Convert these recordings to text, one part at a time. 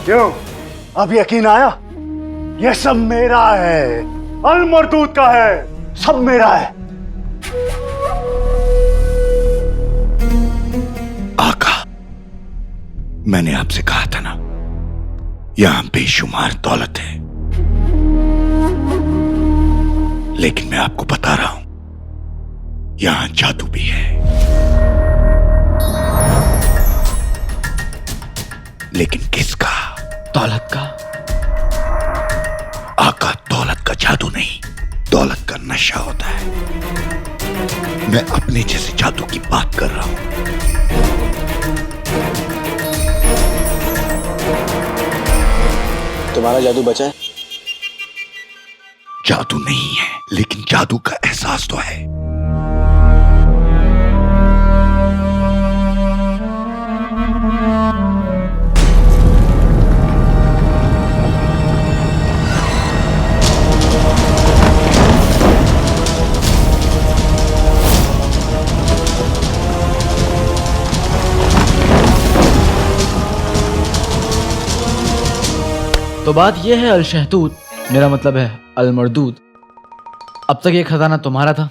क्यों, अब यकीन आया? ये सब मेरा है, अल मरदूद का है, सब मेरा है। आका, मैंने आपसे कहा था ना, यहां बेशुमार दौलत है, लेकिन मैं आपको बता रहा हूं, यहां जादू भी है। लेकिन किसका? दौलत का। आका, दौलत का जादू नहीं, दौलत का नशा होता है। मैं अपने जैसे जादू की बात कर रहा हूं। तुम्हारा जादू बचा है? जादू नहीं है, लेकिन जादू का एहसास तो है। तो बात यह है अल-शहतूत, मेरा मतलब है अल-मरदूद, अब तक ये खजाना तुम्हारा था,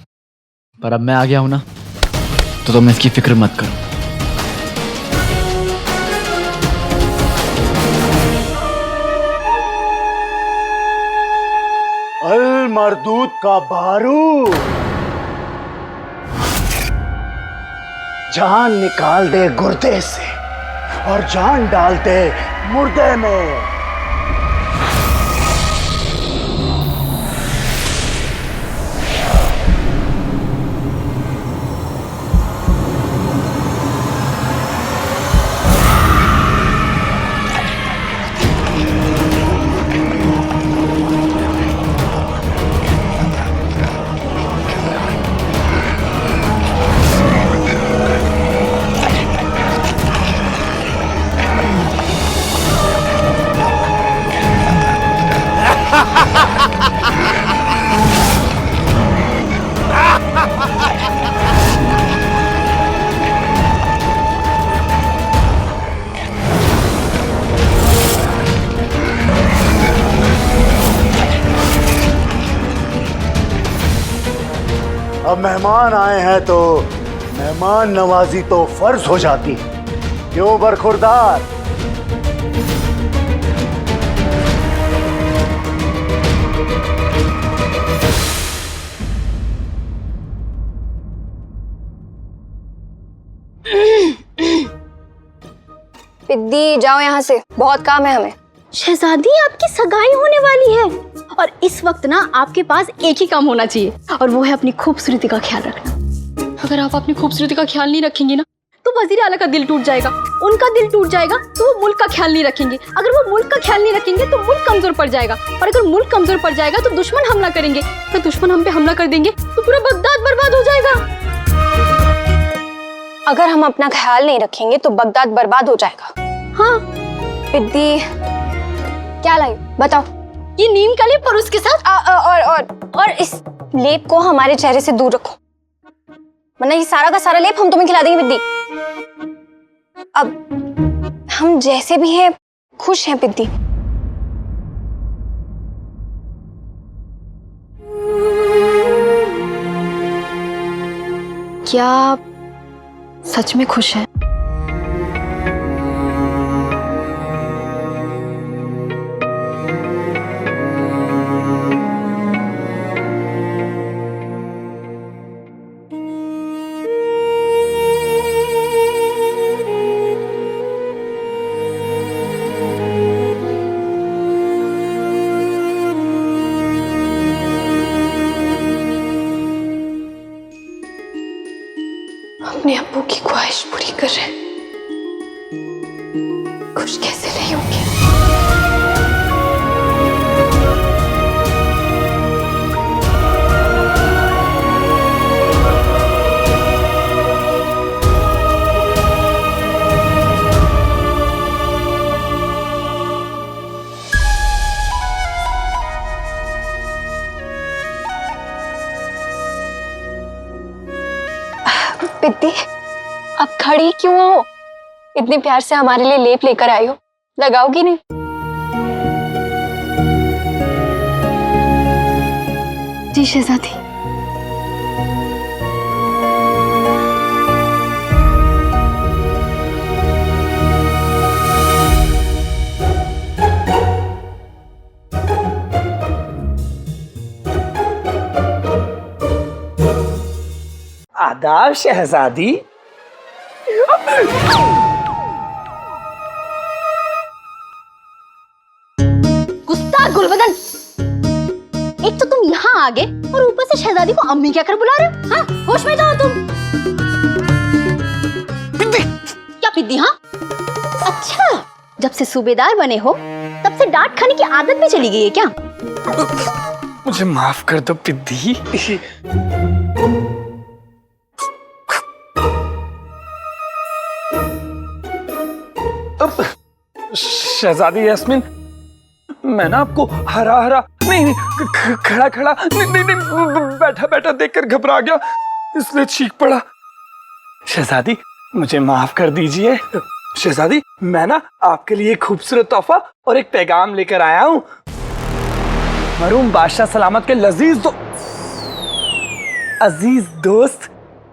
पर अब मैं आ गया हूं ना, तो तुम इसकी फिक्र मत करो। अल मरदूद का बारूद जान निकाल दे गुर्दे से और जान डाल दे मुर्दे में। अब मेहमान आए हैं तो मेहमान नवाजी तो फर्ज हो जाती है, क्यों बरखुरदार? पिद्दी जाओ यहाँ से, बहुत काम है हमें। शहजादी, आपकी सगाई होने वाली है और इस वक्त ना आपके पास एक ही काम होना चाहिए, और वो है अपनी खूबसूरती का ख्याल रखना। अगर आप अपनी खूबसूरती का ख्याल नहीं रखेंगी ना, तो वजीर आला का दिल टूट जाएगा, उनका दिल टूट जाएगा तो वो मुल्क का ख्याल नहीं रखेंगे, अगर वो मुल्क का ख्याल नहीं रखेंगे तो मुल्क कमजोर पड़ जाएगा, और अगर मुल्क कमजोर पड़ जाएगा तो दुश्मन हमला करेंगे, तो दुश्मन हम पे हमला कर देंगे तो पूरा बगदाद बर्बाद हो जाएगा। अगर हम अपना ख्याल नहीं रखेंगे तो बगदाद बर्बाद हो जाएगा। हाँ, पिद्दी क्या लाई बताओ? ये नीम का लेप और उसके साथ और इस लेप को हमारे चेहरे से दूर रखो, वरना ये सारा का सारा लेप हम तुम्हें खिला देंगे पिद्दी। अब हम जैसे भी हैं खुश हैं पिद्दी। क्या आप सच में खुश हैं? अपने अब्बू की ख्वाहिश पूरी कर रहे हैं, खुश कैसे नहीं होंगे? पिद्दी, अब खड़ी क्यों हो? इतने प्यार से हमारे लिए लेप लेकर आई हो, लगाओगी नहीं? जी शहजादी। आदाब शहजादी। गुस्ताख गुलबदन, एक तो तुम यहाँ आ गए और ऊपर से शहजादी को अम्मी क्या कर बुला रहे हो? हाँ, होश में तो हो तुम। क्या पिद्दी? हाँ, अच्छा, जब से सूबेदार बने हो तब से डांट खाने की आदत भी चली गई है क्या? मुझे माफ कर दो पिद्दी। शहजादी यास्मीन, मैं ना आपको हरा हरा नहीं, खड़ा खड़ा नहीं, बैठा बैठा देखकर घबरा गया, इसलिए चीख पड़ा। शहजादी मुझे माफ कर दीजिए। शहजादी, मैं ना आपके लिए एक खूबसूरत तोहफा और एक पैगाम लेकर आया हूँ, मरूम बादशाह सलामत के अजीज दोस्त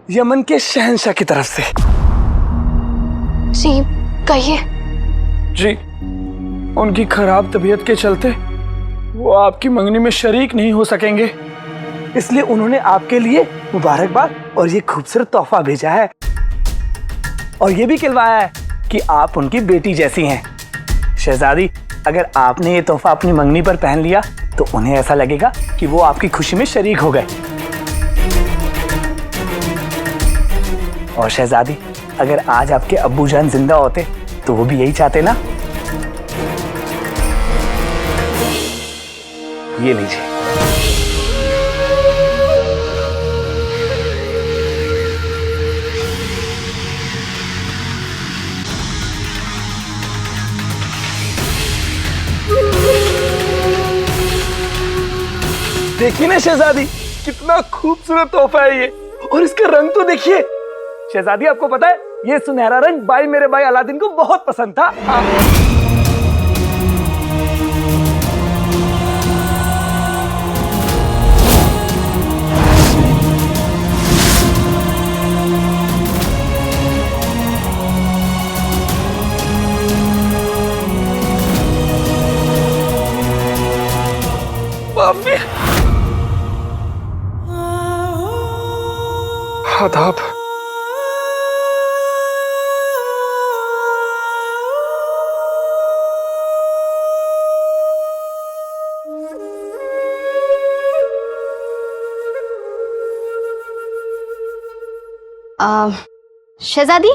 यमन के शहंशाह की तरफ से। जी कहिए। जी, उनकी खराब तबीयत के चलते वो आपकी मंगनी में शरीक नहीं हो सकेंगे, इसलिए उन्होंने आपके लिए मुबारकबाद और ये खूबसूरत तोहफा भेजा है, और ये भी कहवाया है कि आप उनकी बेटी जैसी हैं। शहजादी, अगर आपने ये तोहफा अपनी मंगनी पर पहन लिया तो उन्हें ऐसा लगेगा कि वो आपकी खुशी में शरीक हो गए। और शहजादी, अगर आज आपके अब्बू जान जिंदा होते तो वो भी यही चाहते ना। ये लीजिए। देखिए ना शहजादी, कितना खूबसूरत तोहफा है ये, और इसका रंग तो देखिए। शहजादी, आपको पता है ये सुनहरा रंग मेरे भाई अलादीन को बहुत पसंद था। आदाब। शहजादी,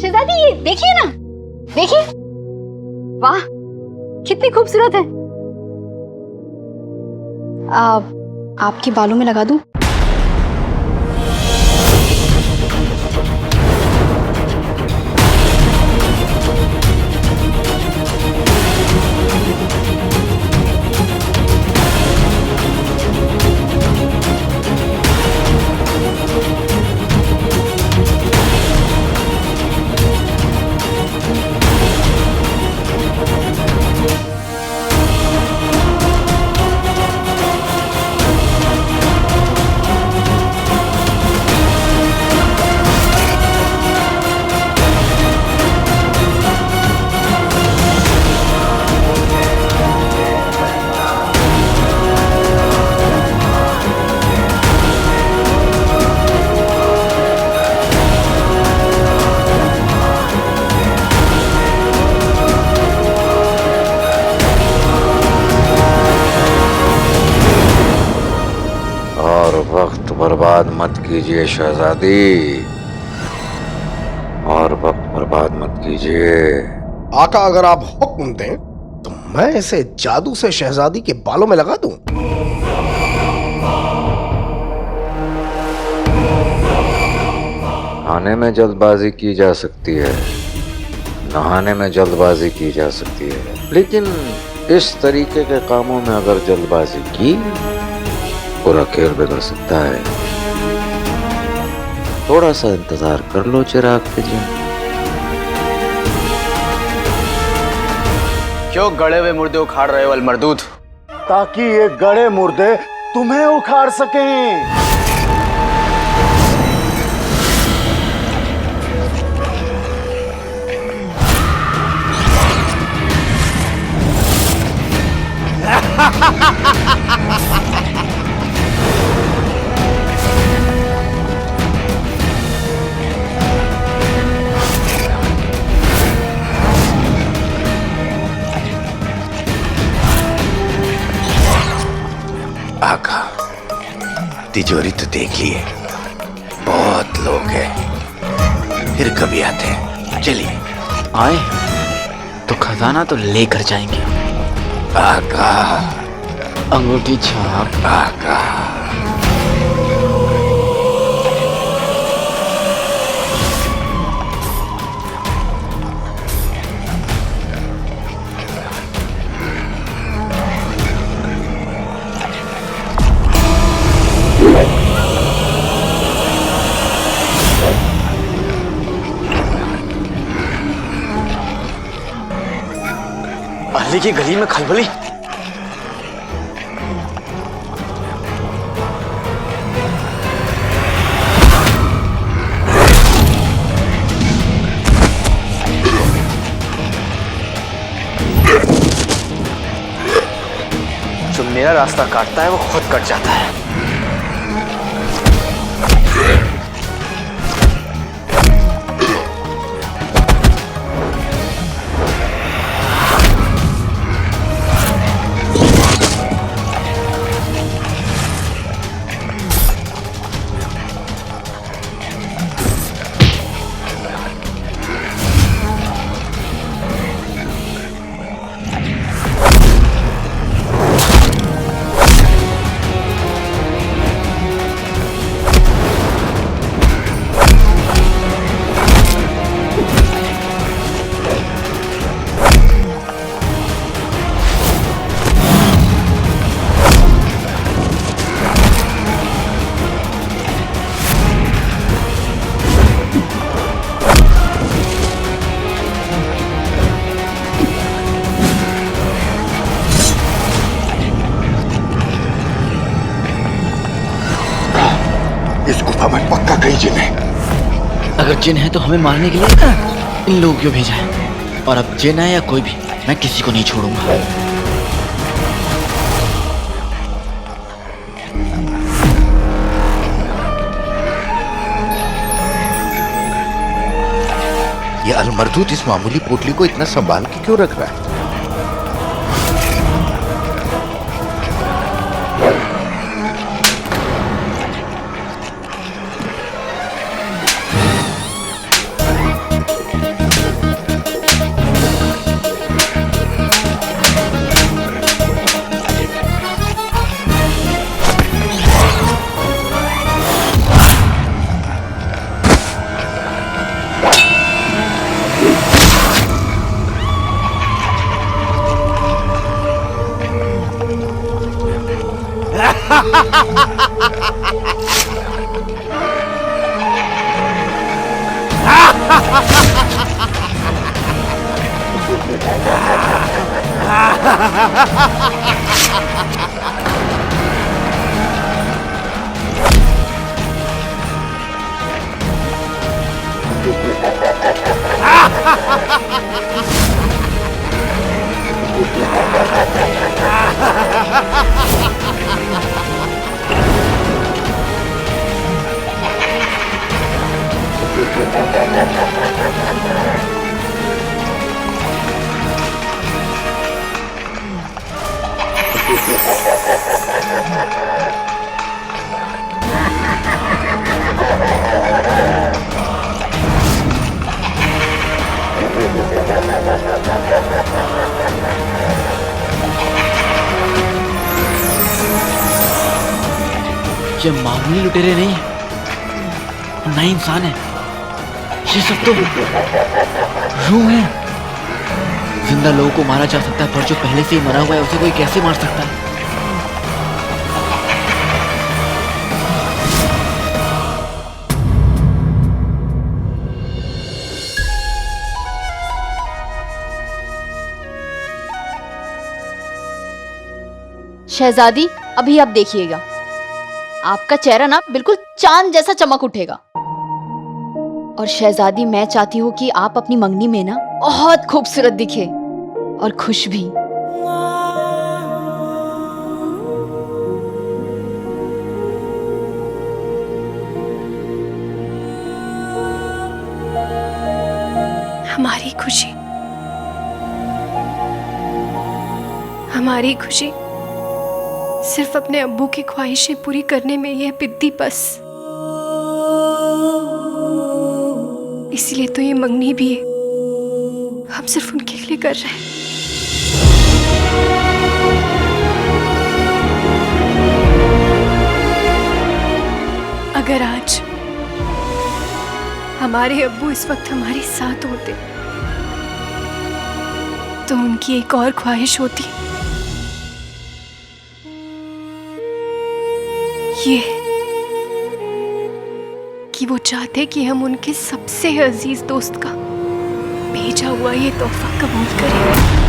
शहजादी, ये देखिए ना, देखिए, वाह कितनी खूबसूरत है। आपके बालों में लगा दूं? वक्त बर्बाद मत कीजिए शहजादी, और वक्त बर्बाद मत कीजिए। आका, अगर आप हुक्म दें तो मैं इसे जादू से शहजादी के बालों में लगा दूं। खाने में जल्दबाजी की जा सकती है, नहाने में जल्दबाजी की जा सकती है, लेकिन इस तरीके के कामों में अगर जल्दबाजी की पूरा खेल बिगड़ सकता है। थोड़ा सा इंतजार कर लो चिराग के जी। क्यों गड़े हुए मुर्दे उखाड़ रहे हो अलमरदूद? ताकि ये गड़े मुर्दे तुम्हें उखाड़ सकें। आका, तिजोरी तो देख लिए, बहुत लोग हैं, फिर कभी आते हैं। चलिए। आए तो खजाना तो लेकर जाएंगे। आका, अंगूठी छाप। आका। अली की गली में खलबली। जो मेरा रास्ता काटता है वो खुद कट जाता है। इस गुफा में पक्का कई जिन है। अगर जिन है तो हमें मारने के लिए इन लोगों को भेजा है, और अब जिन है या कोई भी, मैं किसी को नहीं छोड़ूंगा। ये अलमरदूत इस मामूली पोटली को इतना संभाल के क्यों रख रहा है? ये मामूली लुटेरे नहीं, नए इंसान है। ये सब तो रूह है। जिंदा लोगों को मारा जा सकता है, पर जो पहले से ही मरा हुआ है उसे कोई कैसे मार सकता है? शहजादी, अभी आप देखिएगा, आपका चेहरा ना बिल्कुल चांद जैसा चमक उठेगा। और शहजादी, मैं चाहती हूँ कि आप अपनी मंगनी में ना बहुत खूबसूरत दिखे और खुश भी। हमारी खुशी, हमारी खुशी सिर्फ अपने अब्बू की ख्वाहिशें पूरी करने में ही है पिद्दी बस। इसीलिए तो ये मंगनी भी है, हम सिर्फ उनके लिए कर रहे हैं। अगर आज हमारे अब्बू इस वक्त हमारे साथ होते तो उनकी एक और ख्वाहिश होती, ये कि वो चाहते कि हम उनके सबसे अजीज दोस्त का भेजा हुआ ये तोहफा कबूल करें।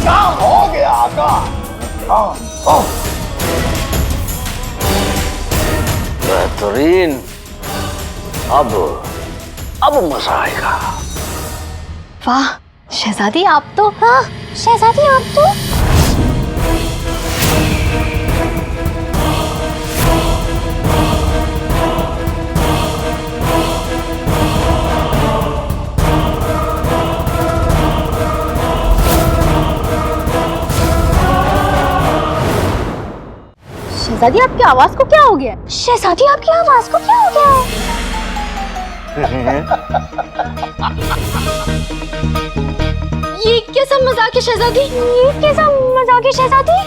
क्या हो गया आका? बेहतरीन। अब मजा आएगा। वाह शहजादी, आप तो हाँ शहजादी, आप तो शहजादी, आपकी आवाज को क्या हो गया? शहजादी, आपकी आवाज को क्या हो गया है? ये कैसा मजाक है शहजादी? ये कैसा मजाक है शहजादी?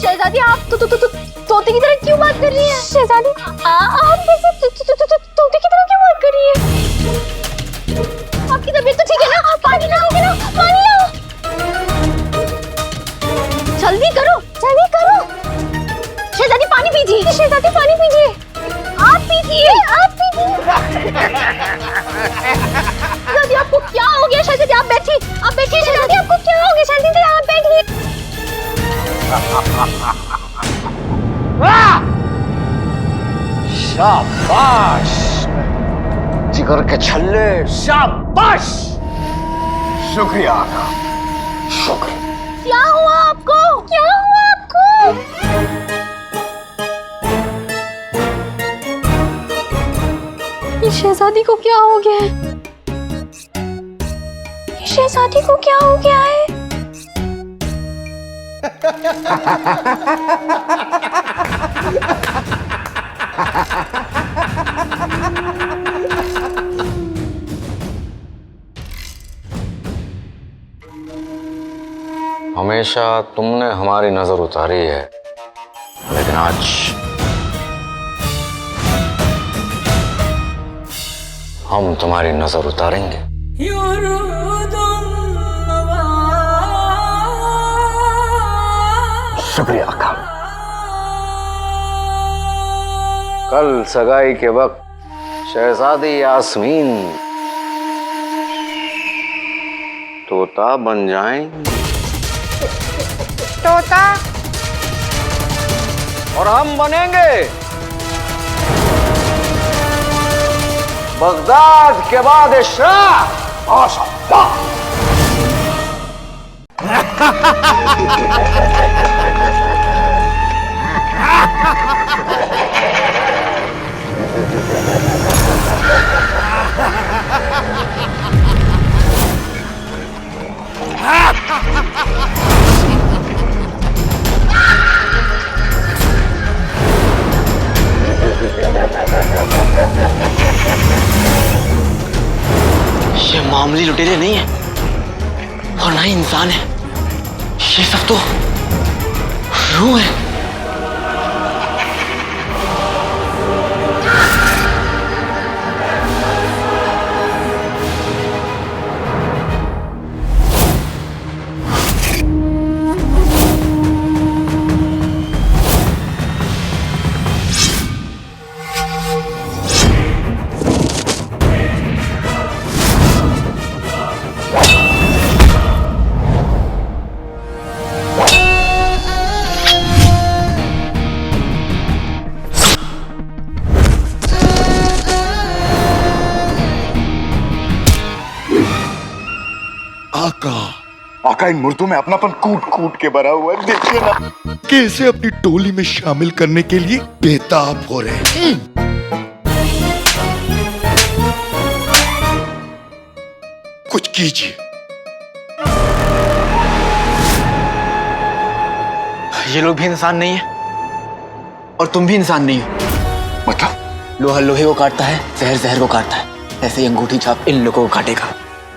शहजादी, आप तो तोते की तरह क्यों बात कर रही हैं? शहजादी, आप कैसे तोते की तरह क्यों बात कर रही हैं? आपकी तबीयत तो ठीक है ना? पानी लाओ, पानी लाओ, जल्दी करो, जल्दी करो। शहजादी पानी पीजिए। शहजादी पानी पीजिए। आप पीजिए, आप पीजिए। शहजादी, आपको क्या हो गया? शहजादी आप बैठिए, आप बैठिए। शहजादी, आपको क्या हो गया? शहजादी आप बैठिए। शाबाश जिगर के छल्ले, शाबाश। शुक्रिया आका, शुक्रिया। क्या हुआ आपको? क्या हुआ आपको? ये शहजादी को क्या हो गया है? शहजादी को क्या हो गया है? हमेशा तुमने हमारी नजर उतारी है, लेकिन आज हम तुम्हारी नजर उतारेंगे। शुक्रिया आका। कल सगाई के वक्त शहजादी यास्मीन तोता बन जाएंगे। तोता? और हम बनेंगे बगदाद के बादशाह। ये मामूली लुटेरे नहीं है और ना ही इंसान है, ये सब तो रूह है। आका इन मुर्दों में अपनापन कूट कूट के भरा हुआ है, देखिए ना कैसे अपनी टोली में शामिल करने के लिए बेताब हो रहे हैं। कुछ कीजिए। ये लोग भी इंसान नहीं है और तुम भी इंसान नहीं हो। मतलब लोहा लोहे को काटता है, जहर जहर को काटता है, ऐसे ही अंगूठी छाप इन लोगों को काटेगा।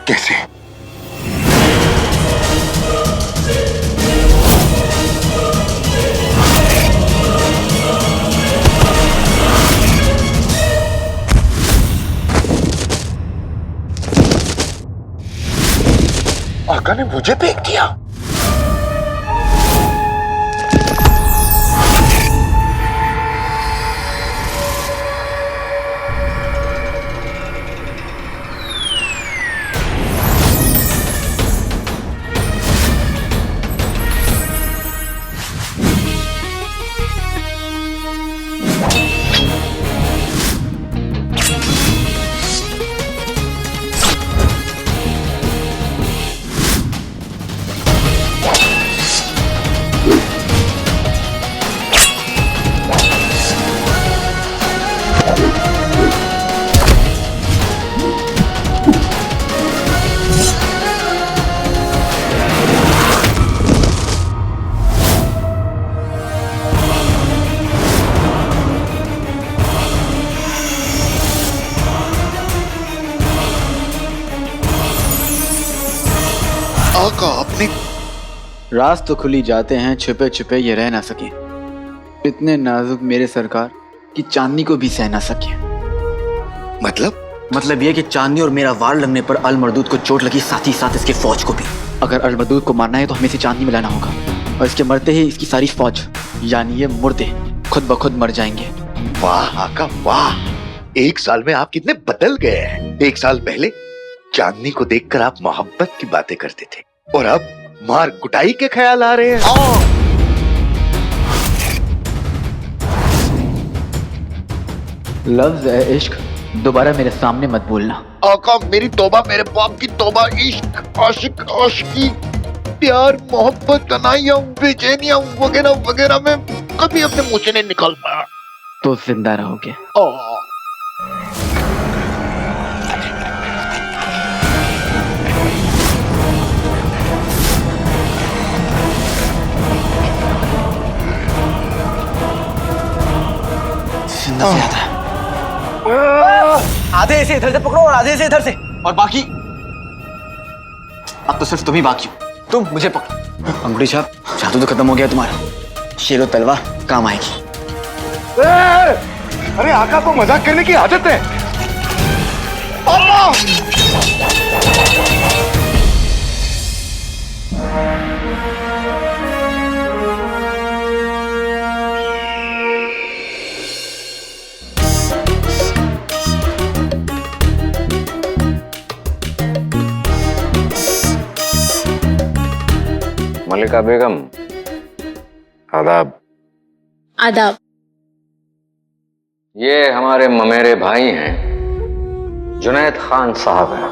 कैसे? आका ने मुझे फेंक दिया। आका अपने राज तो खुली जाते हैं, छुपे छुपे ये रह ना सके। इतने नाजुक मेरे सरकार कि चांदनी को भी सह ना सके। मतलब ये कि चांदनी और मेरा वार लगने पर अल मरदूद को चोट लगी, साथ ही साथ इसके फौज को भी। अगर अल मरदूद को मारना है तो हमें इसे चांदनी में लाना होगा और इसके मरते ही इसकी सारी फौज यानी ये मुर्दे खुद ब खुद मर जाएंगे। वाह आका वाह, 1 साल में आप कितने बदल गए हैं। 1 साल पहले चांदनी को देखकर आप मोहब्बत की बातें करते थे और अब मार कुटाई के ख्याल आ रहे हैं। लफ्ज है इश्क दोबारा मेरे सामने मत बोलना। आका मेरी तौबा, मेरे बाप की तौबा। इश्क, आशिक, आशिकी, प्यार, मोहब्बत, कनाइयां, बेचैनियां वगैरह वगैरह में कभी अपने मुंह से नहीं निकाल पाया। तो जिंदा रहोगे। जिंदा से आता है। आधे इसे इधर से पकड़ो और आधे इसे इधर से, और बाकी अब तो सिर्फ तुम ही बाकी हो। तुम मुझे पकड़ो। अंगूठी छाप, जादू तो खत्म हो गया तुम्हारा। शेरो तलवार काम आएगी। अरे आका को मजाक करने की आदत है। मलिका बेगम, आदाब। आदाब। ये हमारे ममेरे भाई हैं, जुनैद खान साहब हैं।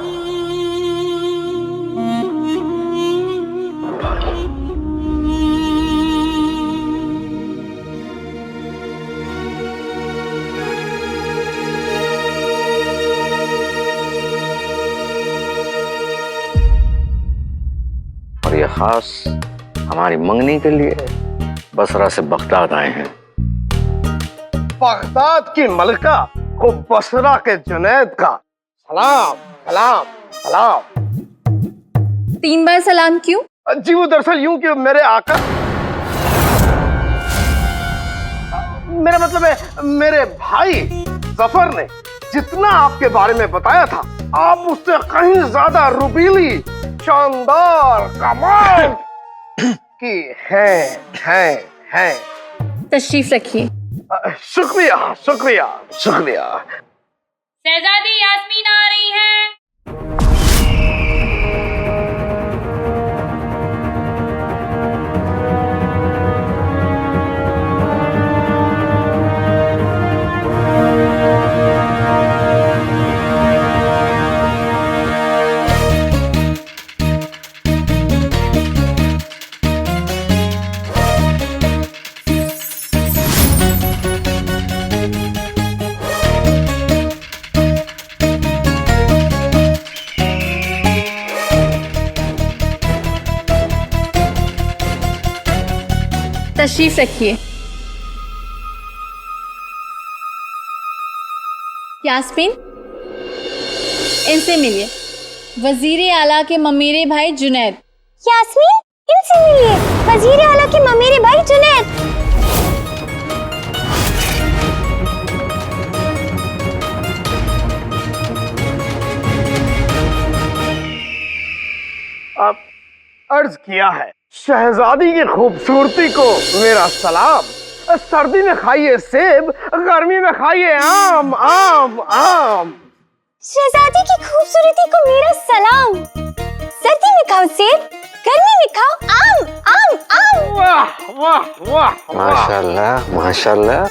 और ये खास हमारी मंगनी के लिए बसरा से बगदाद आए हैं। बगदाद की मलिका को बसरा के जुनैद का सलाम सलाम सलाम। 3 बार सलाम क्यों? जी वो दरअसल यूं कि मेरे आका, मेरा मतलब है मेरे भाई जफर ने जितना आपके बारे में बताया था, आप उससे कहीं ज्यादा रुबीली, शानदार, कमाल की हैं। तशरीफ रखिए। शुक्रिया शुक्रिया शुक्रिया। शहजादी यास्मीन आ रही है। तशरीफ रखिए। यास्मीन, इनसे मिलिए, वजीर आला के ममेरे भाई जुनैद। यास्मीन, इनसे मिलिए, वजीर आला के ममेरे भाई जुनैद। अब अर्ज किया है, शहजादी की खूबसूरती को मेरा सलाम। सर्दी में खाइए सेब, गर्मी में खाइए आम आम आम। शहजादी की खूबसूरती को मेरा सलाम। सर्दी में खाओ सेब, गर्मी में खाओ आम आम आम। वाह वाह वाह, माशाल्लाह माशाल्लाह।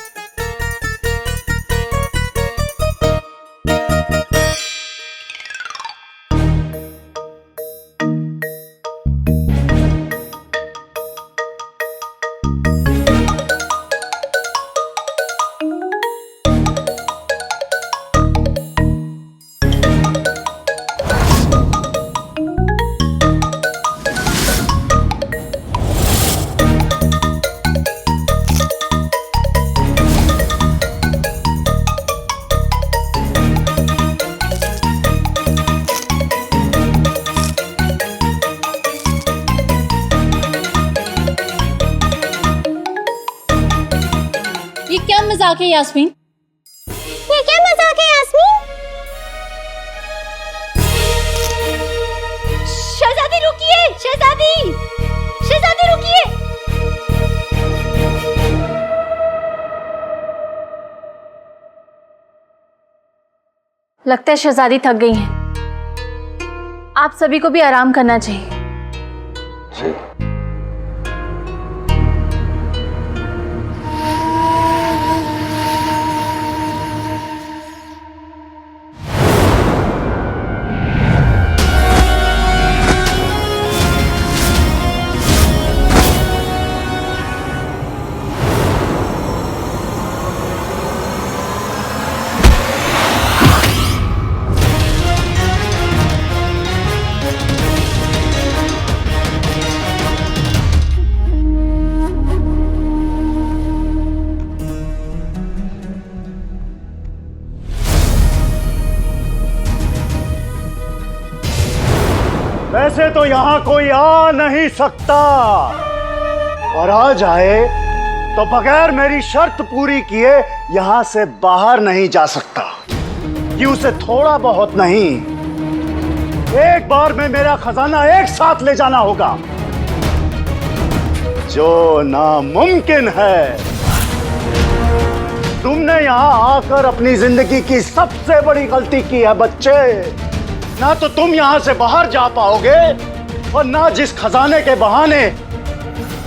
ये क्या मजाक है यास्मीन? ये क्या मजाक है यास्मीन? शहजादी रुकिए, शहजादी, शहजादी रुकिए। लगता है शहजादी थक गई हैं। आप सभी को भी आराम करना चाहिए। जी। वैसे तो यहाँ कोई आ नहीं सकता, और आ जाए तो बगैर मेरी शर्त पूरी किए यहाँ से बाहर नहीं जा सकता। कि उसे थोड़ा बहुत नहीं, एक बार में मेरा खजाना एक साथ ले जाना होगा, जो नामुमकिन है। तुमने यहां आकर अपनी जिंदगी की सबसे बड़ी गलती की है बच्चे। ना तो तुम यहां से बाहर जा पाओगे और ना जिस खजाने के बहाने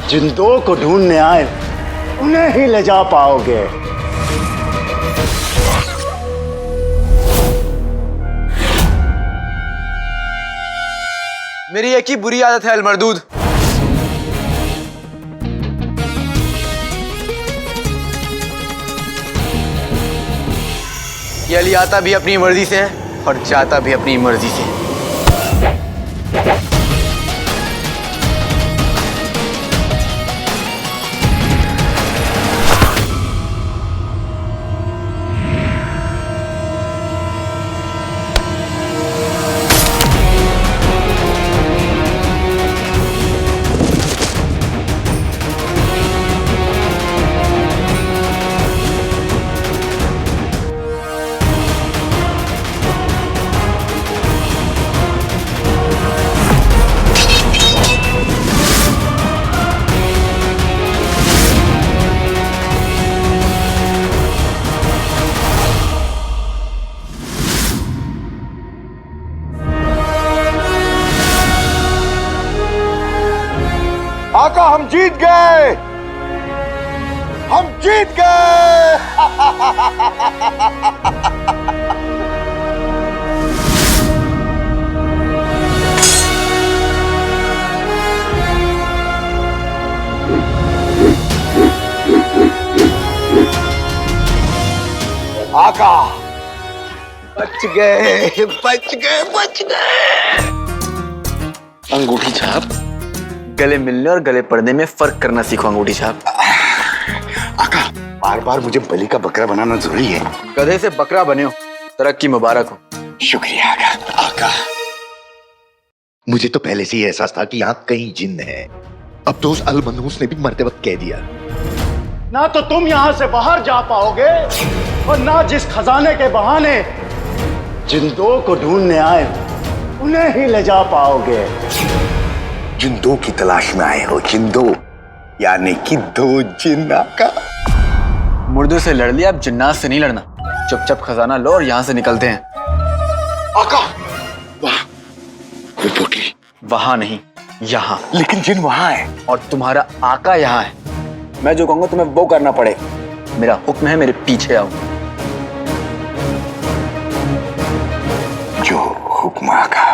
जिन दो को ढूंढने आए उन्हें ही ले जा पाओगे। मेरी एक ही बुरी आदत है अलमरदूद। ये अली आता भी अपनी मर्जी से है और जाता भी अपनी मर्जी से। आका हम जीत गए, हम जीत गए। आका बच गए, बच गए, बच गए। अंगूठी छाप, गले मिलने और गले पड़ने में फर्क करना सीखो अंगूठी छाप। आका बार बार मुझे बलि का बकरा बनाना जरूरी है। गधे से बकरा बने हो, तरक्की मुबारक हो। शुक्रिया आका। आका मुझे तो पहले से ही एहसास था कि यहाँ कहीं जिन्न है। अब तो उस अलमनहूस ने भी मरते वक्त कह दिया। ना तो तुम यहां से बाहर जा पाओगे और ना जिस खजाने के बहाने जिन दो को ढूंढने आए उन्हें ही ले जा पाओगे। जिन दो की तलाश में आए हो, जिन दो यानी कि दो जिन्न। आका मुर्दों से लड़ लिया, अब जिन्नात से नहीं लड़ना। चुपचाप खजाना लो और यहाँ से निकलते हैं। आका वाह, वो पोटली वहां नहीं, यहाँ। लेकिन जिन वहां है और तुम्हारा आका यहाँ है। मैं जो कहूंगा तुम्हें वो करना पड़ेगा। मेरा हुक्म है, मेरे पीछे आओ। जो हुक्म आका।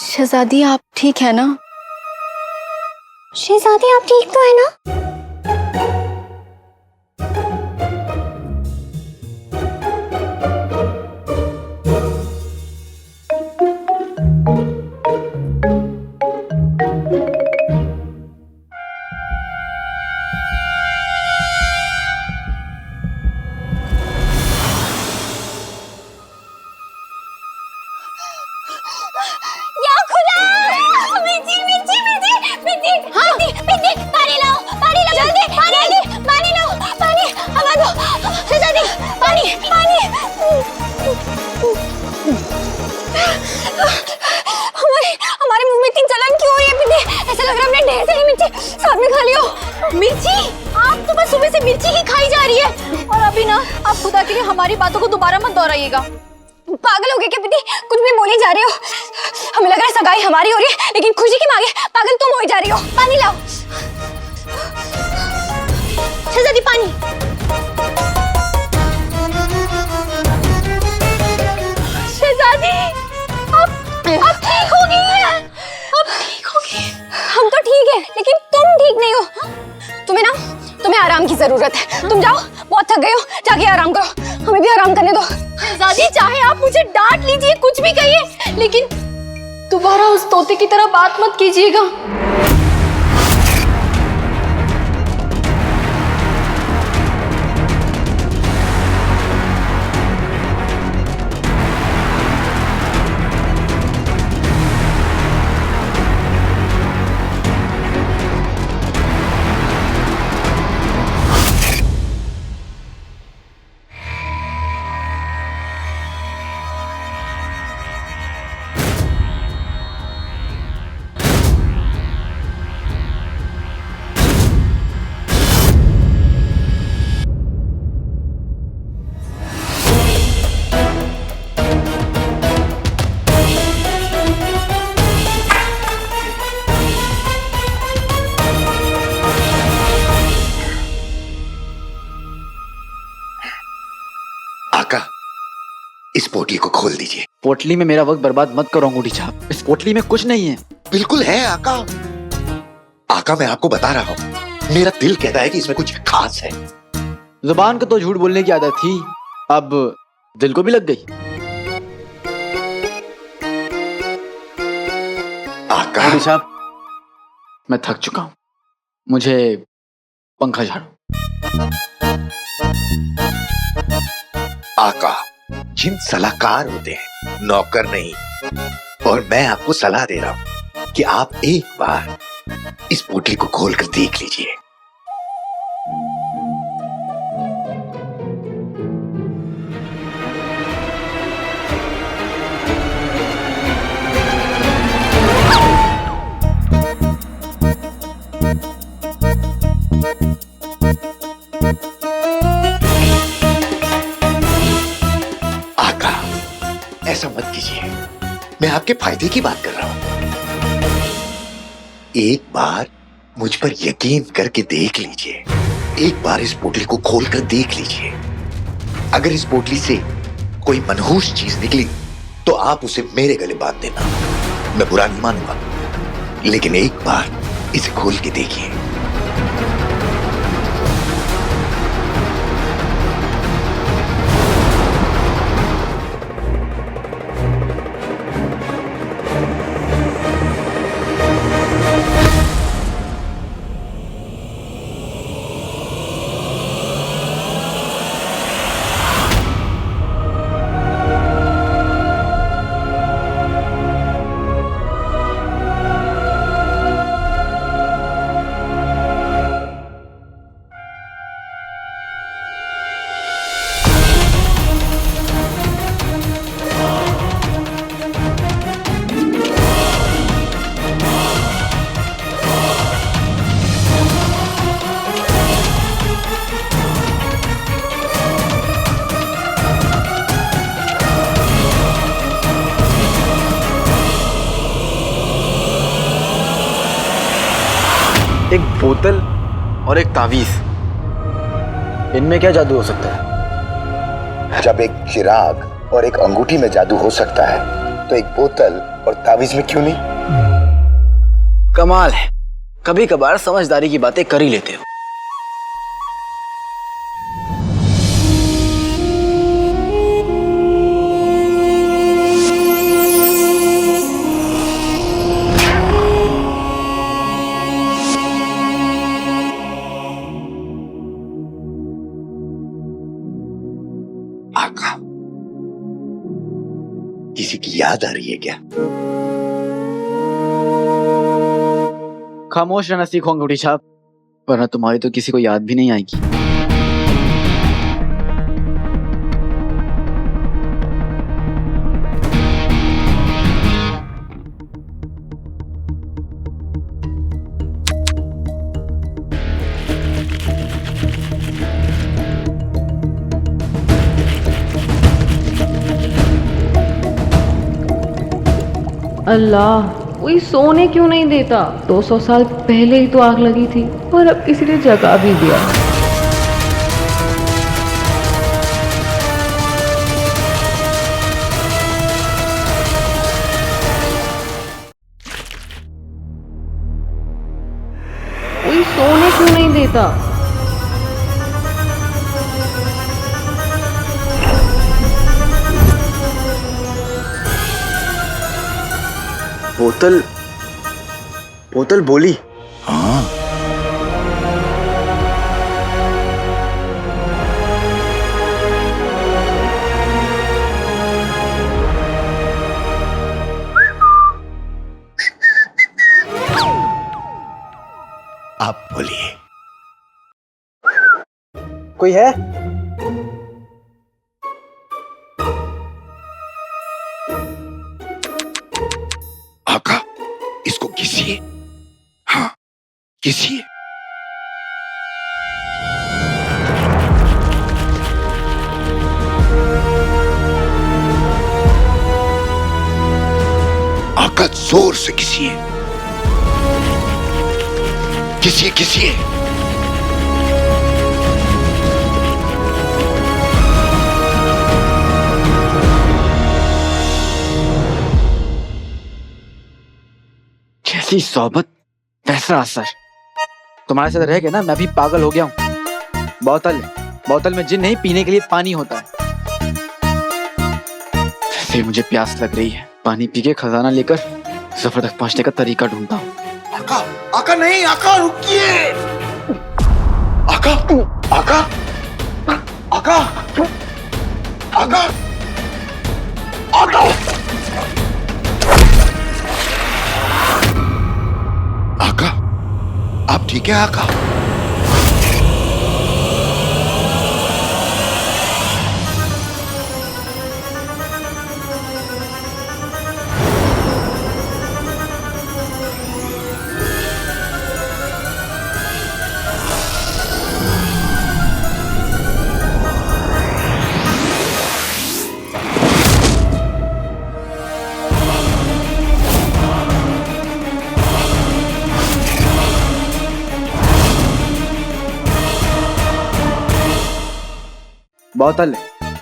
शहजादी आप ठीक है ना? शहजादी आप ठीक तो है ना? हमारे मुंह में इतनी जलन क्यों हो रही है? ऐसा लग रहा है हमने ढेर सारी मिर्ची साथ में खा लियो। मिर्ची? आप तो बस सुबह से मिर्ची ही खाई जा रही है। और अभी ना आप खुदा के लिए हमारी बातों को दोबारा मत दोहराइएगा। पागल हो गए क्या पिटी? कुछ भी बोली जा रही हो। हमें लग रहा है सगाई हमारी हो रही है, लेकिन खुशी के मांगे पागल तुम हो जा रही हो। पानी लाओ शहजादी, पानी। अब ठीक हो गई है, अब ठीक हो गई। हम तो ठीक है, लेकिन तुम ठीक नहीं हो। तुम्हें आराम की जरूरत है। तुम जाओ, बहुत थक गए हो, जाके आराम करो। हमें भी आराम करने दो। शहजादी, चाहे आप मुझे डांट लीजिए, कुछ भी कहिए, लेकिन दोबारा उस तोते की तरह बात मत कीजिएगा। आका, इस पोटली को खोल दीजिए। पोटली में मेरा वक्त बर्बाद मत करो अंगूठी छाप। इस पोटली में कुछ नहीं है। बिल्कुल है आका। आका, मैं आपको बता रहा हूँ, मेरा दिल कहता है कि इसमें कुछ खास है। जुबान को तो झूठ बोलने की आदत थी, अब दिल को भी लग गई। आका, अंगूठी छाप, मैं थक चुका हूँ, मुझे पंखा झाड़ो। आका, जिन सलाहकार होते हैं, नौकर नहीं। और मैं आपको सलाह दे रहा हूं कि आप एक बार इस पोटली को खोलकर देख लीजिए। ऐसा मत कीजिए, मैं आपके फायदे की बात कर रहा हूं। एक बार मुझ पर यकीन करके देख लीजिए। एक बार इस पोटली को खोलकर देख लीजिए। अगर इस पोटली से कोई मनहूस चीज निकली तो आप उसे मेरे गले बांध देना, मैं बुरा नहीं मानूंगा। लेकिन एक बार इसे खोल के देखिए। एक बोतल और एक तावीज, इनमें क्या जादू हो सकता है? जब एक चिराग और एक अंगूठी में जादू हो सकता है तो एक बोतल और तावीज में क्यों नहीं? कमाल है, कभी कभार समझदारी की बातें कर ही लेते हो। आका, किसी की याद आ रही है क्या? खामोश रहना सीखो अंगूठी छाप, वरना तुम्हारी तो किसी को याद भी नहीं आएगी। अल्लाह, कोई सोने क्यों नहीं देता? 200 साल पहले ही तो आग लगी थी और अब किसी ने जगा भी दिया। देता। बोतल बोतल बोली। हाँ, आप बोलिए। कोई है? आका, इसको घिसिए। हाँ, घिसिए। आका, जोर से घिसिए। घिसिए घिसिए। जैसी सोबत वैसा असर। तुम्हारे साथ रह के ना मैं भी पागल हो गया हूँ। बोतल में जिन नहीं, पीने के लिए पानी होता है। वैसे मुझे प्यास लग रही है, पानी पी के खजाना लेकर सफर तक पहुंचने का तरीका ढूंढता हूँ। आका, आका नहीं, आका रुकिए। आका, आका, आका, आका, आका, आका, आप ठीक है आका?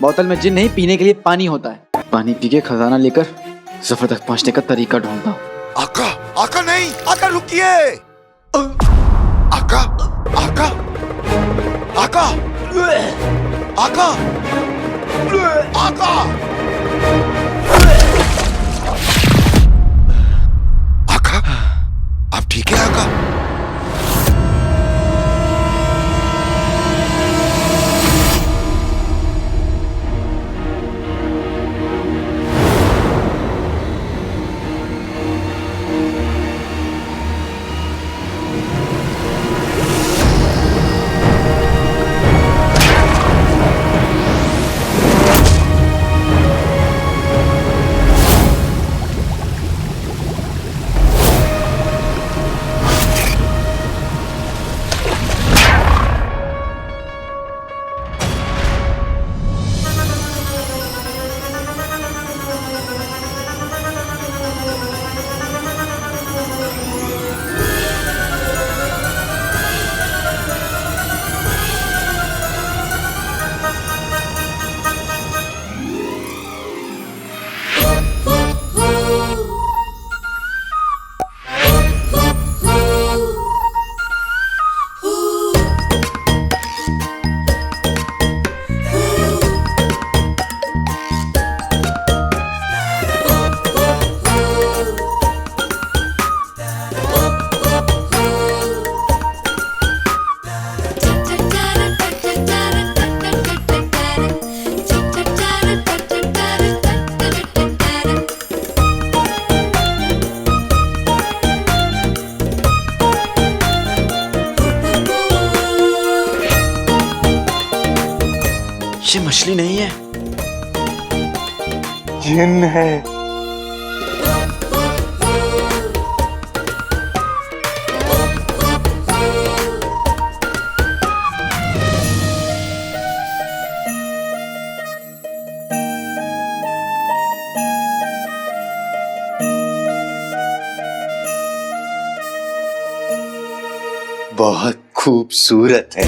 बोतल में जिन नहीं, पीने के लिए पानी होता है। पानी पी के खजाना लेकर सफर तक पहुंचने का तरीका ढूंढता हूँ। आका, आका नहीं, आका रुकिए। आका, आका, आका, आका, आका, आका, आप ठीक है आका? ये मछली नहीं है, जिन है। बहुत खूबसूरत है।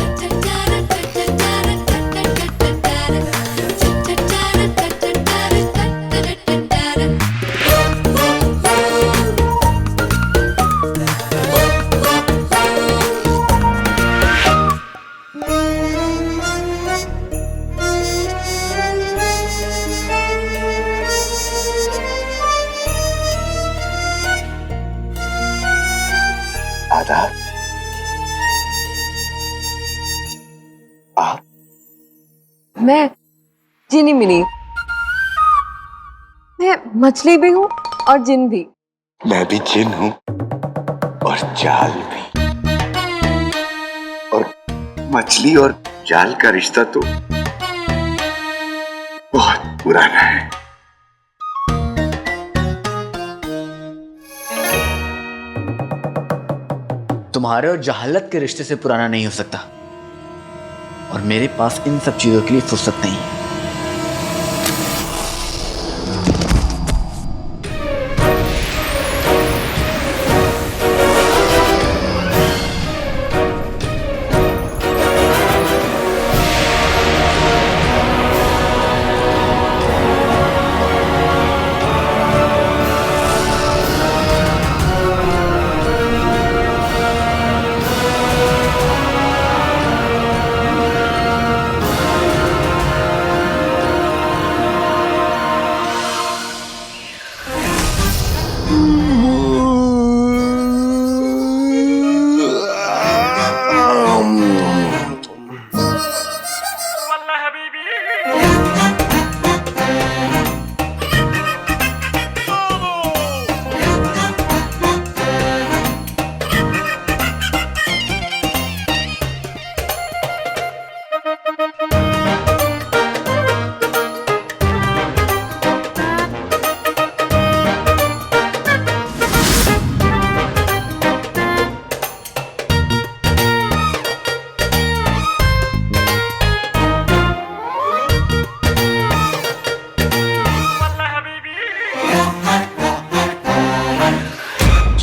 आदाब। आप? मैं जिनी मिनी, मैं मछली भी हूँ और जिन भी। मैं भी जिन हूं और जाल भी। और मछली और जाल का रिश्ता तो बहुत पुराना है। तुम्हारे और जहालत के रिश्ते से पुराना नहीं हो सकता, और मेरे पास इन सब चीजों के लिए फुर्सत नहीं है।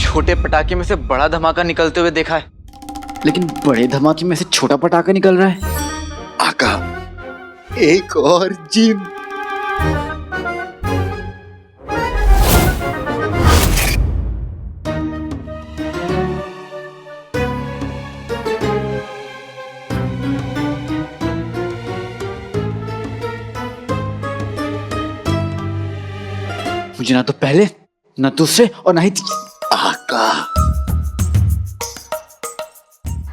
छोटे पटाखे में से बड़ा धमाका निकलते हुए देखा है, लेकिन बड़े धमाके में से छोटा पटाखा निकल रहा है। आका, एक और जिन। मुझे ना तो पहले, ना दूसरे और ना ही आका,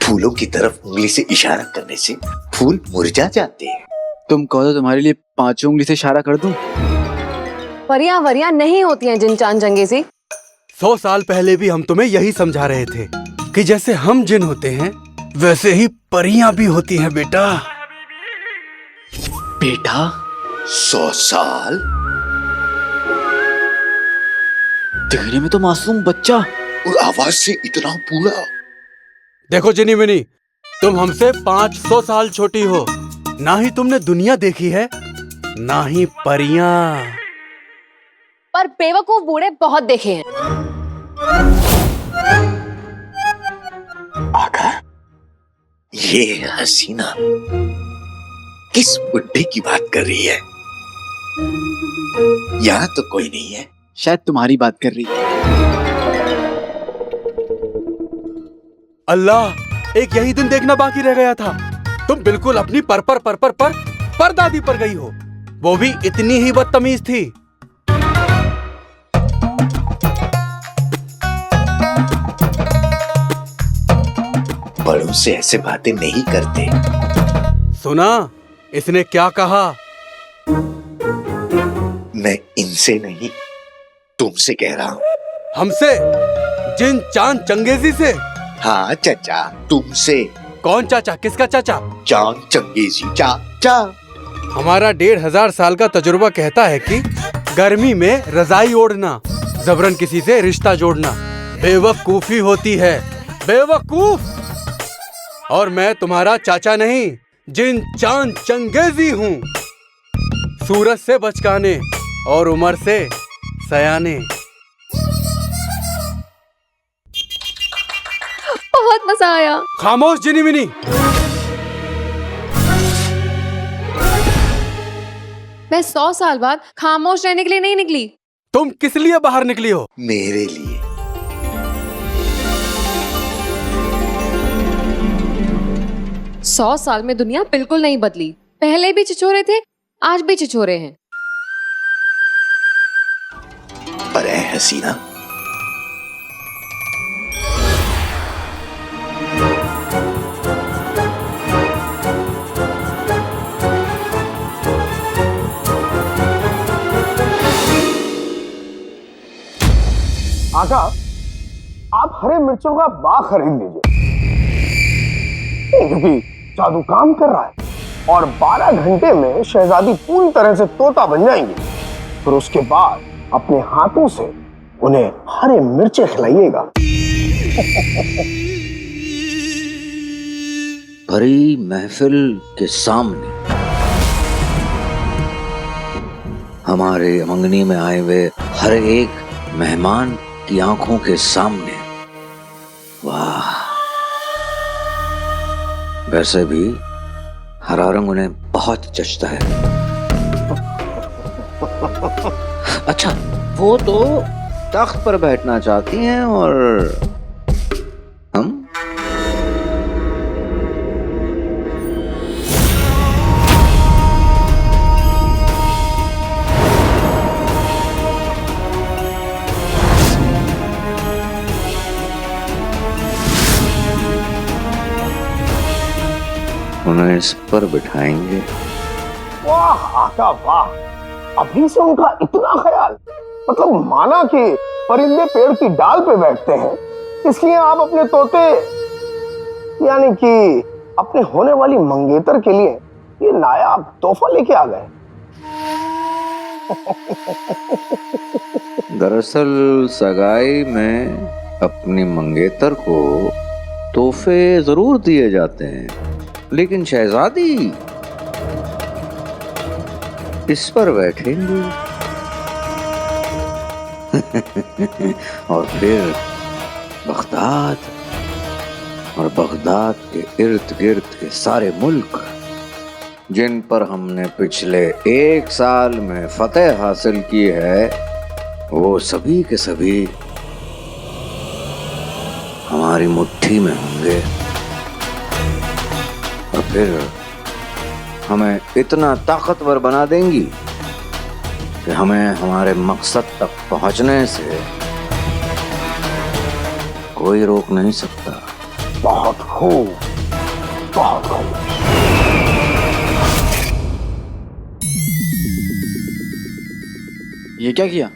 फूलों की तरफ उंगली से इशारा करने से फूल मुरझा जाते हैं। तुम कहो तो तुम्हारे लिए 5 उंगली से इशारा कर दूं? परियां वरियां नहीं होती हैं जिन चांद चंगेजी। 100 साल पहले भी हम तुम्हें यही समझा रहे थे कि जैसे हम जिन होते हैं वैसे ही परियां भी होती हैं बेटा। बेटा? 100 साल? देखने में तो मासूम बच्चा, और आवाज से इतना बूढ़ा। देखो जिनी मिनी, तुम हमसे 500 साल छोटी हो। ना ही तुमने दुनिया देखी है, ना ही परियां। पर बेवकूफ बूढ़े बहुत देखे हैं। आका, ये हसीना किस बुड्ढे की बात कर रही है? यहाँ तो कोई नहीं है। शायद तुम्हारी बात कर रही है। अल्लाह, एक यही दिन देखना बाकी रह गया था। तुम बिल्कुल अपनी पर दादी पर गई हो, वो भी इतनी ही बदतमीज थी। बड़ों से ऐसे बातें नहीं करते। सुना इसने क्या कहा? मैं इनसे नहीं, तुमसे कह रहा हूँ। हमसे? जिन चांद चंगेजी से? हाँ चाचा, तुमसे। कौन चाचा? किसका चाचा? चांद चंगेजी चाचा। हमारा 1500 साल का तजुर्बा कहता है कि गर्मी में रजाई ओढ़ना, जबरन किसी से रिश्ता जोड़ना बेवकूफी होती है। बेवकूफ! और मैं तुम्हारा चाचा नहीं, जिन चांद चंगेजी हूँ। सूरज से बचकाने और उम्र से सयाने। बहुत मजा आया। खामोश जिनी मिनी। मैं 100 साल बाद खामोश रहने के लिए नहीं निकली। तुम किस लिए बाहर निकली हो? मेरे लिए। 100 साल में दुनिया बिल्कुल नहीं बदली। पहले भी छिछोरे थे, आज भी छिछोरे हैं। पर ऐ हसीना, आका, आप हरे मिर्चों का बाग खरीद लीजिए, क्योंकि जादू काम कर रहा है और 12 घंटे में शहजादी पूरी तरह से तोता बन जाएंगी। फिर उसके बाद अपने हाथों से उन्हें हरे मिर्चे खिलाइएगा। भरी महफिल के सामने हमारे मंगनी में आए हुए हर एक मेहमान की आंखों के सामने, वाह, वैसे भी हरा रंग उन्हें बहुत जचता है। अच्छा, वो तो तख्त पर बैठना चाहती हैं और हम उन्हें इस पर बिठाएंगे। वाह आका वाह, अभी से उनका इतना ख्याल, मतलब माना कि परिंदे पेड़ की डाल पे बैठते हैं, इसलिए आप अपने तोते यानी कि अपने होने वाली मंगेतर के लिए ये नायाब तोहफा लेके आ गए। दरअसल सगाई में अपनी मंगेतर को तोहफे जरूर दिए जाते हैं, लेकिन शहजादी इस पर बैठेंगी। और फिर बगदाद और बगदाद के इर्द गिर्द के सारे मुल्क जिन पर हमने पिछले 1 साल में फतेह हासिल की है, वो सभी के सभी हमारी मुट्ठी में होंगे। और फिर हमें इतना ताकतवर बना देंगी कि हमें हमारे मकसद तक पहुंचने से कोई रोक नहीं सकता। बहुत खूब, बहुत खूब। ये क्या किया?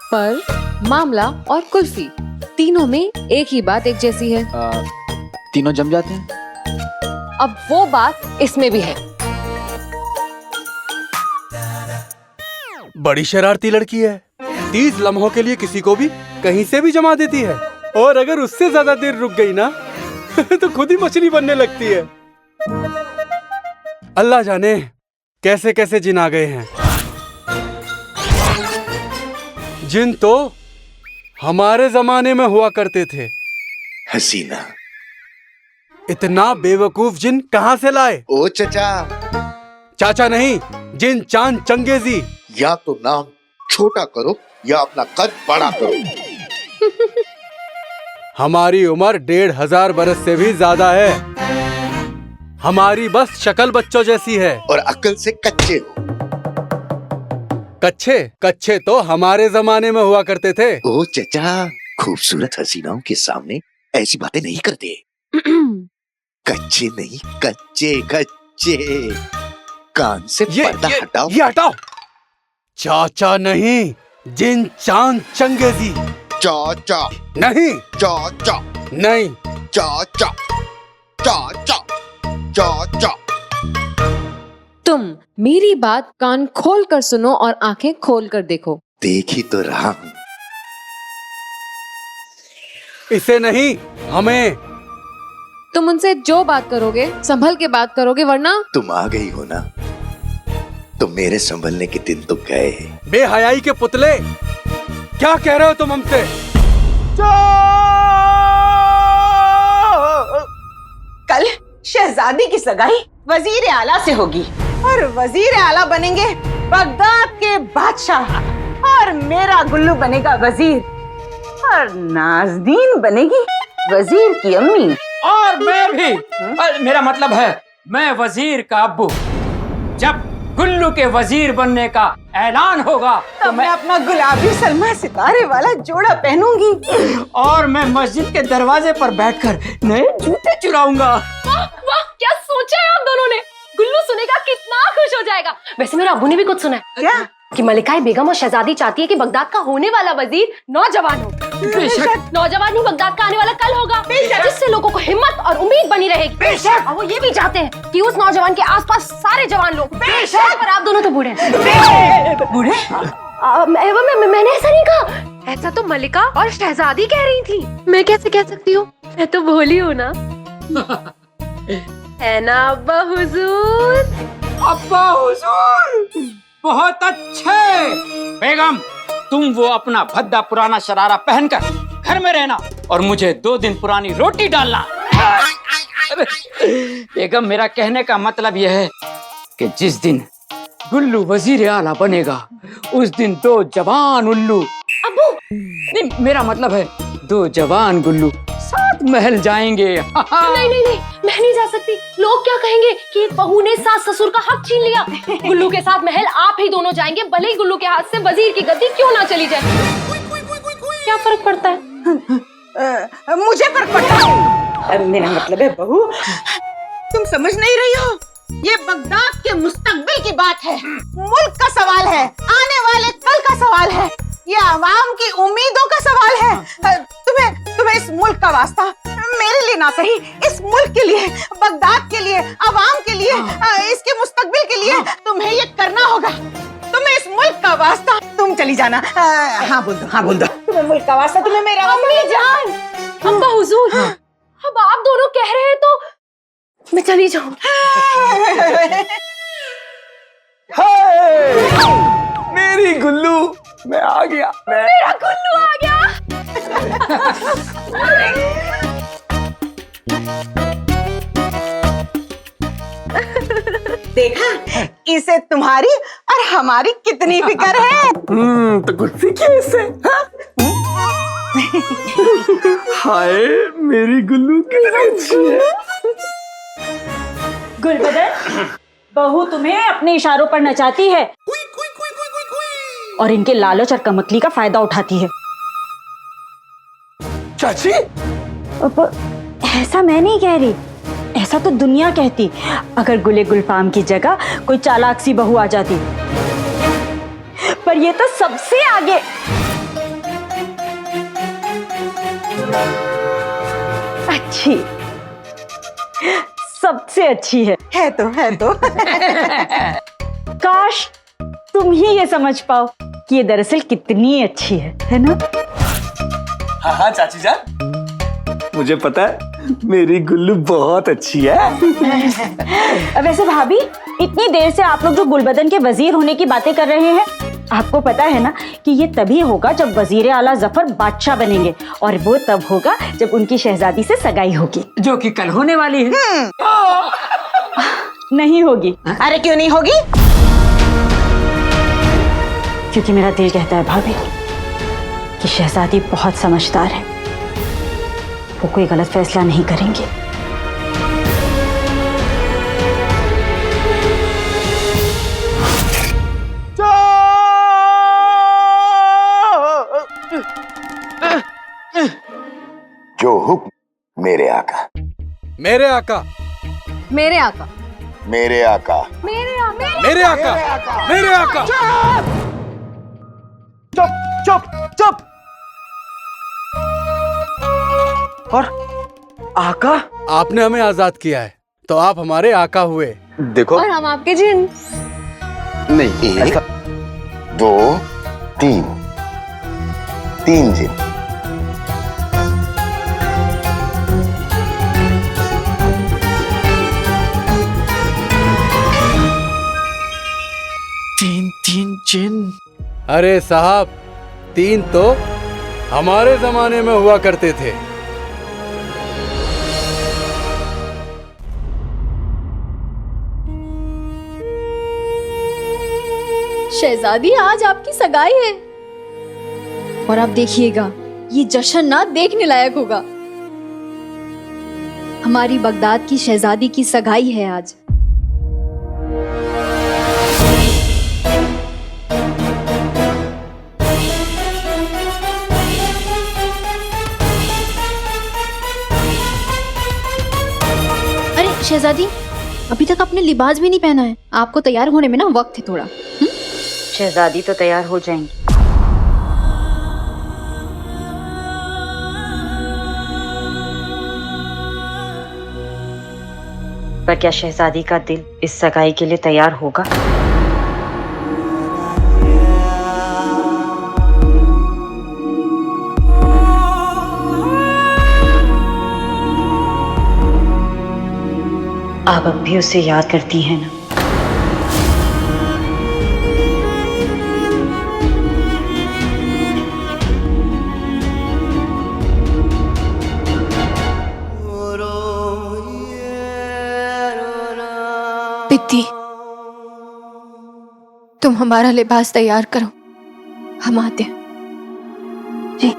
पर मामला और कुल्फी तीनों में एक ही बात एक जैसी है। तीनों जम जाते हैं। अब वो बात इसमें भी है। बड़ी शरारती लड़की है। 30 लम्हों के लिए किसी को भी कहीं से भी जमा देती है, और अगर उससे ज्यादा देर रुक गई ना तो खुद ही मछली बनने लगती है। अल्लाह जाने कैसे कैसे जिन आ गए हैं। जिन तो हमारे जमाने में हुआ करते थे। हसीना, इतना बेवकूफ जिन कहां से लाए? ओ चचा। चाचा नहीं, जिन चांद चंगेजी। या तो नाम छोटा करो या अपना कद बड़ा करो। हमारी उम्र 1500 बरस से भी ज्यादा है। हमारी बस शक्ल बच्चों जैसी है और अक्ल से कच्चे हो। कच्चे तो हमारे जमाने में हुआ करते थे। ओ चचा, खूबसूरत हसीनाओं के सामने ऐसी बातें नहीं करते। कच्चे नहीं, कच्चे कच्चे। कान से पर्दा हटाओ। ये हटाओ। चाचा नहीं, जिन चांद चंगेजी। चाचा नहीं, चाचा नहीं, चाचा चाचा चाचा। तुम मेरी बात कान खोल कर सुनो और आंखें खोल कर देखो। देख ही तो रहा हूं। इसे नहीं, हमें। तुम उनसे जो बात करोगे संभल के बात करोगे, वरना तुम आ गई हो ना, तो मेरे संभलने के दिन तो गए। बेहयाई के पुतले, क्या कह रहे हो तुम हमसे? कल शहजादी की सगाई वजीर आला से होगी और वजीर आला बनेंगे बगदाद के बादशाह, और मेरा गुल्लू बनेगा वजीर, और नाज़नीन बनेगी वजीर की अम्मी। और मैं भी, मेरा मतलब है मैं वजीर का अब्बू। जब गुल्लू के वजीर बनने का ऐलान होगा तो मैं अपना गुलाबी सलमा सितारे वाला जोड़ा पहनूंगी और मैं मस्जिद के दरवाजे पर बैठकर नए जूते चुराऊंगा। वाह वाह, क्या सोचा है आप दोनों ने। गुल्लू सुनेगा कितना खुश हो जाएगा। वैसे मेरे अब्बू ने भी कुछ सुना है। क्या? कि मलिकाए बेगम और शहजादी चाहती है कि बगदाद का होने वाला वजीर नौजवान हो। नौजवान ही बगदाद का आने वाला कल होगा, जिससे लोगों को हिम्मत और उम्मीद बनी रहेगी। और वो ये भी चाहते हैं कि उस नौजवान के आसपास सारे जवान लोग। पर आप दोनों तो बूढ़े हैं। बूढ़े? मैंने ऐसा नहीं कहा। ऐसा तो मलिका और शहजादी कह रही थी। मैं कैसे कह सकती हूँ? मैं तो भोली हूँ ना। है ना अब्बा हुजूर? अब्बा हुजूर, बहुत अच्छे। बेगम, तुम वो अपना भद्दा पुराना शरारा पहनकर घर में रहना और मुझे 2 दिन पुरानी रोटी डालना। बेगम, मेरा कहने का मतलब यह है कि जिस दिन गुल्लू वजीर आला बनेगा उस दिन 2 जवान उल्लू, अब्बू नहीं मेरा मतलब है 2 जवान गुल्लू साथ महल जाएंगे। नहीं, मैं नहीं जा सकती। लोग क्या कहेंगे कि एक बहू ने सास ससुर का हक छीन लिया। गुल्लू के साथ महल आप ही दोनों जाएंगे, भले ही गुल्लू के हाथ से वजीर की गद्दी क्यों ना चली जाए। क्या फर्क पड़ता है? मुझे फर्क पड़ता है। मेरा मतलब है बहू, तुम समझ नहीं रही हो। ये बगदाद के मुस्तकबिल की बात है, मुल्क का सवाल है, आने वाले कल का सवाल है, ये आवाम की उम्मीदों का सवाल है। तुम्हें इस मुल्क का वास्ता, मेरे लिए ना सही, इस मुल्क के लिए, बगदाद के लिए, आवाम के लिए, इसके मुस्तकबिल के लिए तुम्हें ये करना होगा। तुम्हें इस मुल्क का वास्ता, तुम चली जाना। हाँ बोल दो। तुम्हें मुल्क का वास्ता, तुम्हें मेरा वास्ता। अम्मी जान, अब्बा हुजूर, अब आप दोनों कह रहे हैं तो मैं चली जाऊं। मेरी गुल्लू, मैं आ गया। मेरा गुल्लू आ गया। देखा, इसे तुम्हारी और हमारी कितनी फिक्र है। तो कुर्सी कैसे? हाय, मेरी गुल्लू कितनी अच्छी है। गुलबदन, बहू तुम्हें अपने इशारों पर नचाती है और इनके लालच और कमकली का फायदा उठाती है। चाची, ऐसा मैं नहीं कह रही, ऐसा तो दुनिया कहती। अगर गुले गुलफाम की जगह कोई चालाक सी बहू आ जाती, पर ये तो सबसे आगे। अच्छी, सबसे अच्छी है तो। काश तुम ही ये समझ पाओ कि ये दरअसल कितनी अच्छी है ना? हाँ चाची जान, मुझे पता है मेरी गुल्लू बहुत अच्छी है। वैसे भाभी, इतनी देर से आप लोग जो गुलबदन के वजीर होने की बातें कर रहे हैं, आपको पता है ना कि ये तभी होगा जब वजीर आला जफर बादशाह बनेंगे, और वो तब होगा जब उनकी शहजादी से सगाई होगी, जो कि कल होने वाली है। नहीं होगी। अरे क्यों नहीं होगी? क्योंकि मेरा दिल कहता है भाभी कि शहजादी बहुत समझदार है, वो कोई गलत फैसला नहीं करेंगे। जो हुक्म मेरे आका। मेरे आका। मेरे आका। मेरे आका। मेरे आका। मेरे आका। चुप। और आका? आपने हमें आजाद किया है तो आप हमारे आका हुए। देखो, और हम आपके जिन। नहीं, 1 2 3 जिन। तीन जिन। अरे साहब, 3 तो हमारे जमाने में हुआ करते थे। शहजादी, आज आपकी सगाई है और आप देखिएगा, ये जश्न ना देखने लायक होगा। हमारी बगदाद की शहजादी की सगाई है आज। अरे शहजादी, अभी तक आपने लिबास भी नहीं पहना है। आपको तैयार होने में ना वक्त है थोड़ा। शहजादी तो तैयार हो जाएंगी, पर क्या शहजादी का दिल इस सगाई के लिए तैयार होगा? आप अब भी उसे याद करती हैं ना? बिट्टी, तुम हमारा लिबास तैयार करो, हम आते हैं। जी।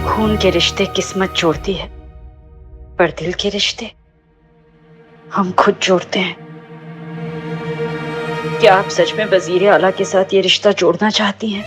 खून के रिश्ते किस्मत जोड़ती है, पर दिल के रिश्ते हम खुद जोड़ते हैं। क्या आप सच में वजीर आला के साथ ये रिश्ता जोड़ना चाहती हैं?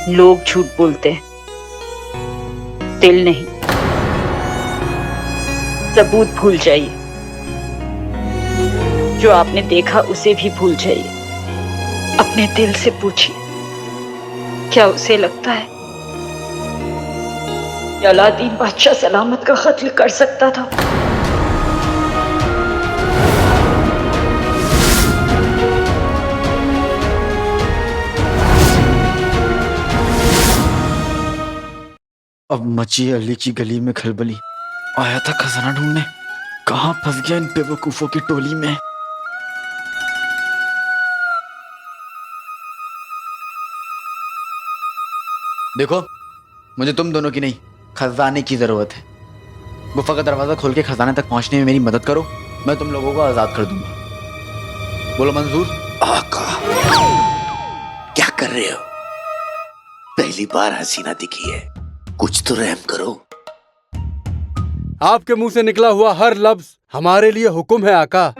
लोग झूठ बोलते हैं, दिल नहीं। सबूत भूल जाइए, जो आपने देखा उसे भी भूल जाइए। अपने दिल से पूछिए, क्या उसे लगता है कि अलादीन बादशाह सलामत का कत्ल कर सकता था? अब मची अली की गली में खलबली। आया था खजाना ढूंढने, कहाँ फंस गया इन बेवकूफों की टोली में। देखो, मुझे तुम दोनों की नहीं, खजाने की जरूरत है। गुफा का दरवाजा खोल के खजाने तक पहुंचने में मेरी मदद करो, मैं तुम लोगों को आजाद कर दूंगा। बोलो मंजूर? आका, क्या कर रहे हो? पहली बार हसीना दिखी है, कुछ तो रहम करो। आपके मुंह से निकला हुआ हर लफ्ज हमारे लिए हुक्म है आका।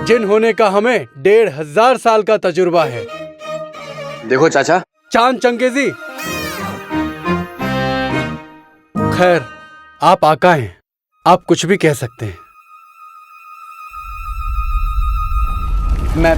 जिन होने का हमें 1500 साल का तजुर्बा है। देखो चाचा, चांद चंगेजी। खैर, आप आका हैं, आप कुछ भी कह सकते हैं। मैं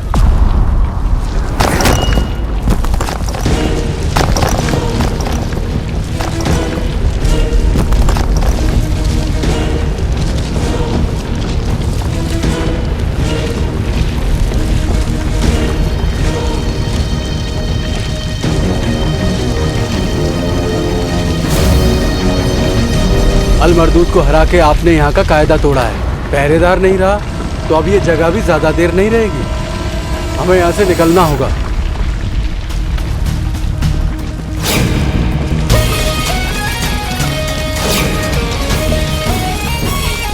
अलमरदूद को हरा के आपने यहाँ का कायदा तोड़ा है। पहरेदार नहीं रहा तो अब ये जगह भी ज्यादा देर नहीं रहेगी। हमें यहाँ से निकलना होगा।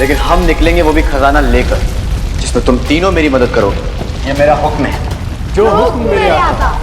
लेकिन हम निकलेंगे वो भी खजाना लेकर, जिसमें तुम तीनों मेरी मदद करोगे। ये मेरा हुक्म है। जो हुक्म मेरे आका।